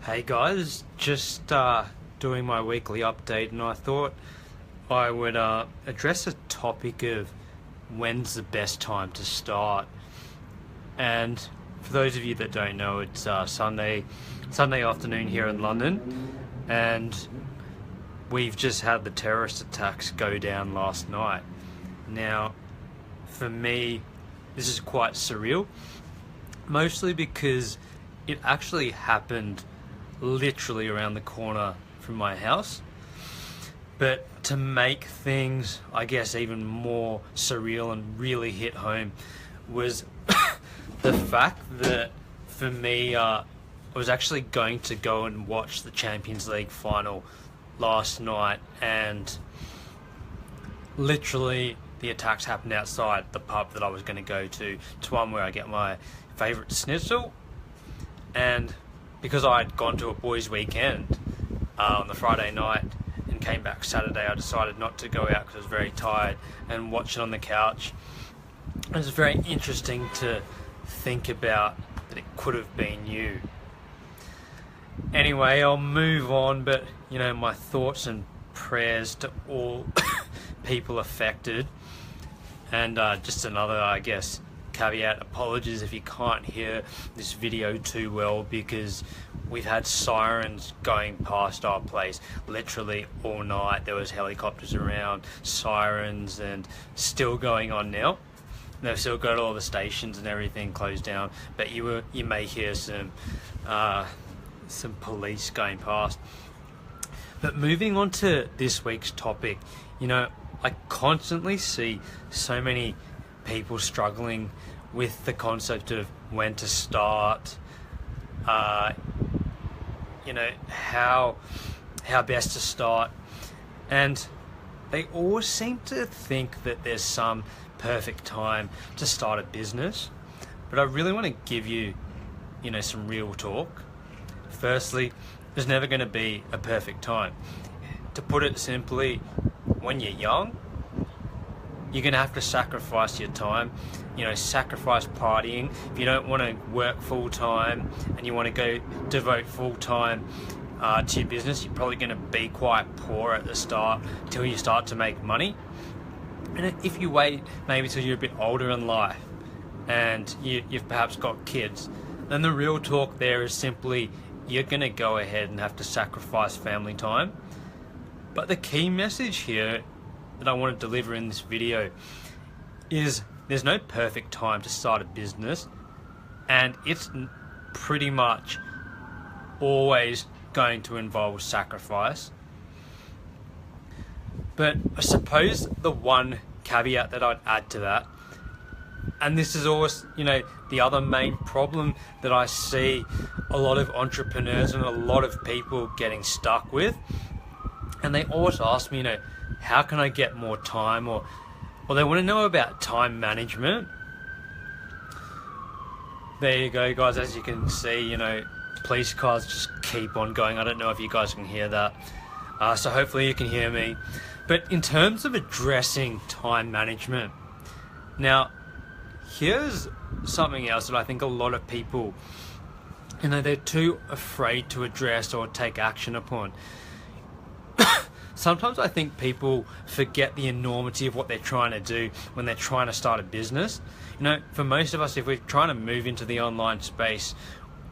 Hey guys, just doing my weekly update, and I thought I would address a topic of when's the best time to start. And for those of you that don't know, it's Sunday afternoon here in London, and we've just had the terrorist attacks go down last night. Now, for me, this is quite surreal, mostly because it actually happened literally around the corner from my house. But to make things, I guess, even more surreal and really hit home was the fact that for me, I was actually going to go and watch the Champions League final last night, and literally the attacks happened outside the pub that I was going to go to. It's one where I get my favourite schnitzel, and because I had gone to a boys' weekend on the Friday night and came back Saturday, I decided not to go out because I was very tired and watch it on the couch. It was very interesting to think about that it could have been you. Anyway, I'll move on, but my thoughts and prayers to all people affected. And just another, I guess, caveat, apologies if you can't hear this video too well, because we've had sirens going past our place literally all night. There was helicopters around, sirens, and still going on now. They've still got all the stations and everything closed down, but you may hear some police going past. But moving on to this week's topic, I constantly see so many people struggling with the concept of when to start, how best to start, and they always seem to think that there's some perfect time to start a business. But I really want to give you, some real talk. Firstly, there's never going to be a perfect time. To put it simply, when you're young, you're going to have to sacrifice your time, sacrifice partying. If you don't want to work full time and you want to go devote full time to your business, you're probably going to be quite poor at the start till you start to make money. And if you wait maybe till you're a bit older in life and you've perhaps got kids, then the real talk there is simply you're going to go ahead and have to sacrifice family time. But the key message here that I want to deliver in this video is there's no perfect time to start a business, and it's pretty much always going to involve sacrifice. But I suppose the one caveat that I'd add to that, and this is always, the other main problem that I see a lot of entrepreneurs and a lot of people getting stuck with, and they always ask me, how can I get more time, or they want to know about time management. There you go, guys. As you can see, police cars just keep on going. I don't know if you guys can hear that. So hopefully you can hear me. But in terms of addressing time management, now, here's something else that I think a lot of people, they're too afraid to address or take action upon. Sometimes I think people forget the enormity of what they're trying to do when they're trying to start a business. For most of us, if we're trying to move into the online space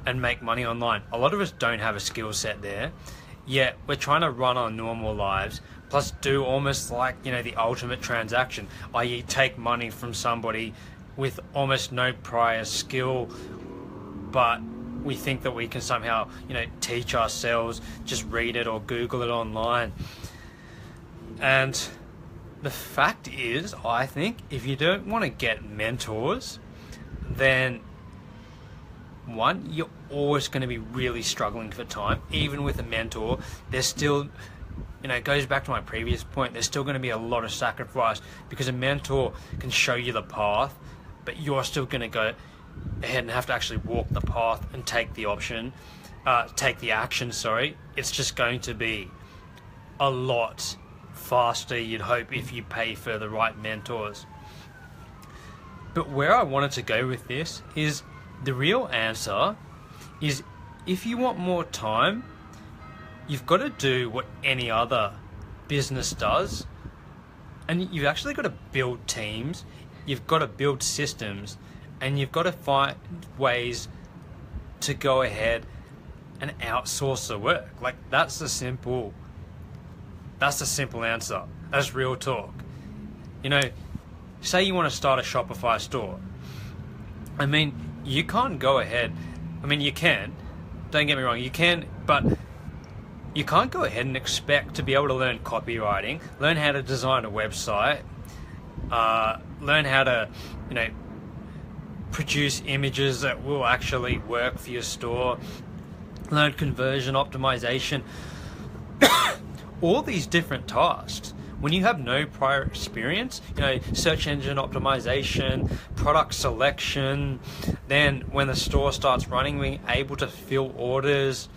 and make money online, a lot of us don't have a skill set there, yet we're trying to run our normal lives, plus do almost like, the ultimate transaction, i.e. take money from somebody with almost no prior skill, but we think that we can somehow, teach ourselves, just read it or Google it online. And the fact is, I think, if you don't want to get mentors, then one, you're always going to be really struggling for time. Even with a mentor, there's still, it goes back to my previous point, there's still going to be a lot of sacrifice, because a mentor can show you the path, but you're still going to go ahead and have to actually walk the path and take the action. It's just going to be a lot faster, you'd hope, if you pay for the right mentors. But where I wanted to go with this is the real answer is if you want more time, you've got to do what any other business does, and you've actually got to build teams, you've got to build systems, and you've got to find ways to go ahead and outsource the work. Like, that's the simple answer. That's real talk. You know, say you want to start a Shopify store. I mean, you can't go ahead. I mean, you can. Don't get me wrong, you can, but you can't go ahead and expect to be able to learn copywriting, learn how to design a website, learn how to, you know, produce images that will actually work for your store, learn conversion optimization, all these different tasks. When you have no prior experience, you know, search engine optimization, product selection, then when the store starts running, being able to fill orders,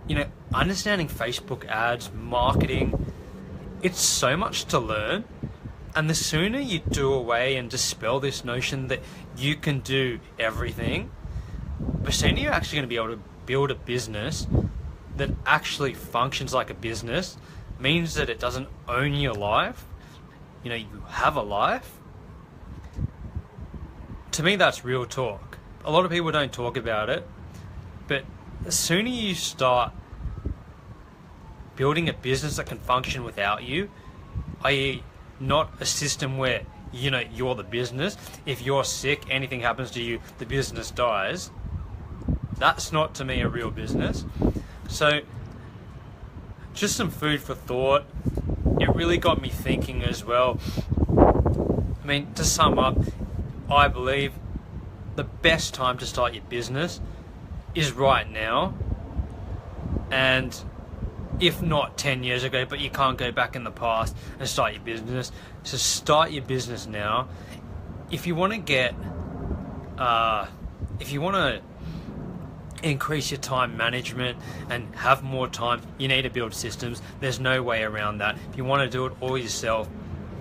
you know, understanding Facebook ads, marketing, it's so much to learn. And the sooner you do away and dispel this notion that you can do everything, the sooner you're actually going to be able to build a business that actually functions like a business, means that it doesn't own your life. You know, you have a life. To me, that's real talk. A lot of people don't talk about it, but the sooner you start building a business that can function without you, i.e. not a system where, you know, you're the business. If you're sick, anything happens to you, the business dies. That's not, to me, a real business. So, just some food for thought. It really got me thinking as well. I mean, to sum up, I believe the best time to start your business is right now. And if not 10 years ago, but you can't go back in the past and start your business. So start your business now. If you want to get, if you want to increase your time management and have more time, you need to build systems. There's no way around that. If you want to do it all yourself,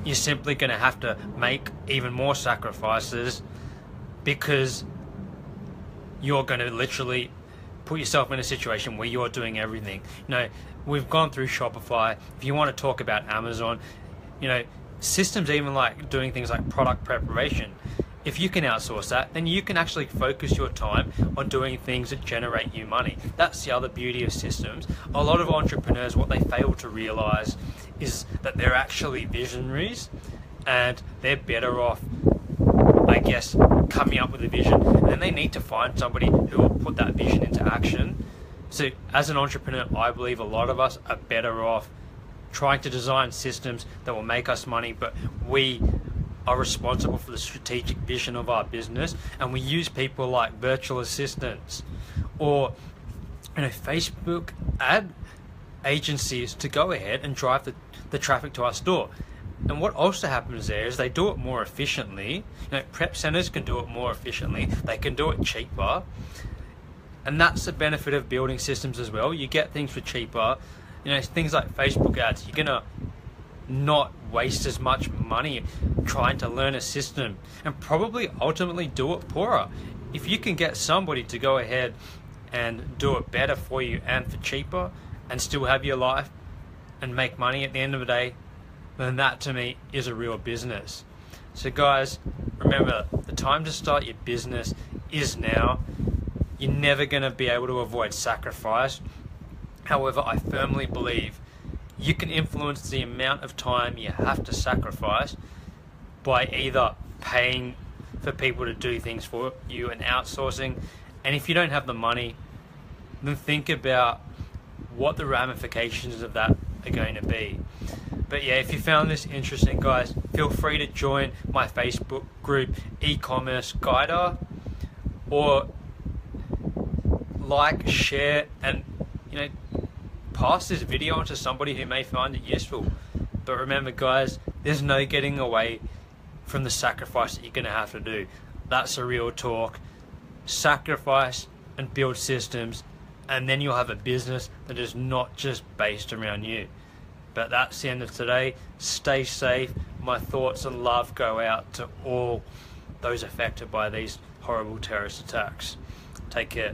you're simply going to have to make even more sacrifices, because you're going to literally put yourself in a situation where you're doing everything. You know, we've gone through Shopify. If you want to talk about Amazon, you know, systems, even like doing things like product preparation, if you can outsource that, then you can actually focus your time on doing things that generate you money. That's the other beauty of systems. A lot of entrepreneurs, what they fail to realize is that they're actually visionaries, and they're better off, I guess, coming up with a vision, and then they need to find somebody who will put that vision into action. So as an entrepreneur, I believe a lot of us are better off trying to design systems that will make us money, but we are responsible for the strategic vision of our business, and we use people like virtual assistants or, you know, Facebook ad agencies to go ahead and drive the traffic to our store. And what also happens there is they do it more efficiently. You know, prep centers can do it more efficiently. They can do it cheaper. And that's the benefit of building systems as well. You get things for cheaper. You know, things like Facebook ads, you're going to not waste as much money trying to learn a system and probably ultimately do it poorer. If you can get somebody to go ahead and do it better for you and for cheaper and still have your life and make money at the end of the day, then that to me is a real business. So guys, remember, the time to start your business is now. You're never going to be able to avoid sacrifice. However, I firmly believe you can influence the amount of time you have to sacrifice by either paying for people to do things for you and outsourcing. And if you don't have the money, then think about what the ramifications of that are going to be. But yeah, if you found this interesting, guys, feel free to join my Facebook group, E-commerce Guider, or like, share, and, you know, pass this video on to somebody who may find it useful. But remember, guys, there's no getting away from the sacrifice that you're going to have to do. That's a real talk. Sacrifice and build systems, and then you'll have a business that is not just based around you. But that's the end of today. Stay safe. My thoughts and love go out to all those affected by these horrible terrorist attacks. Take care.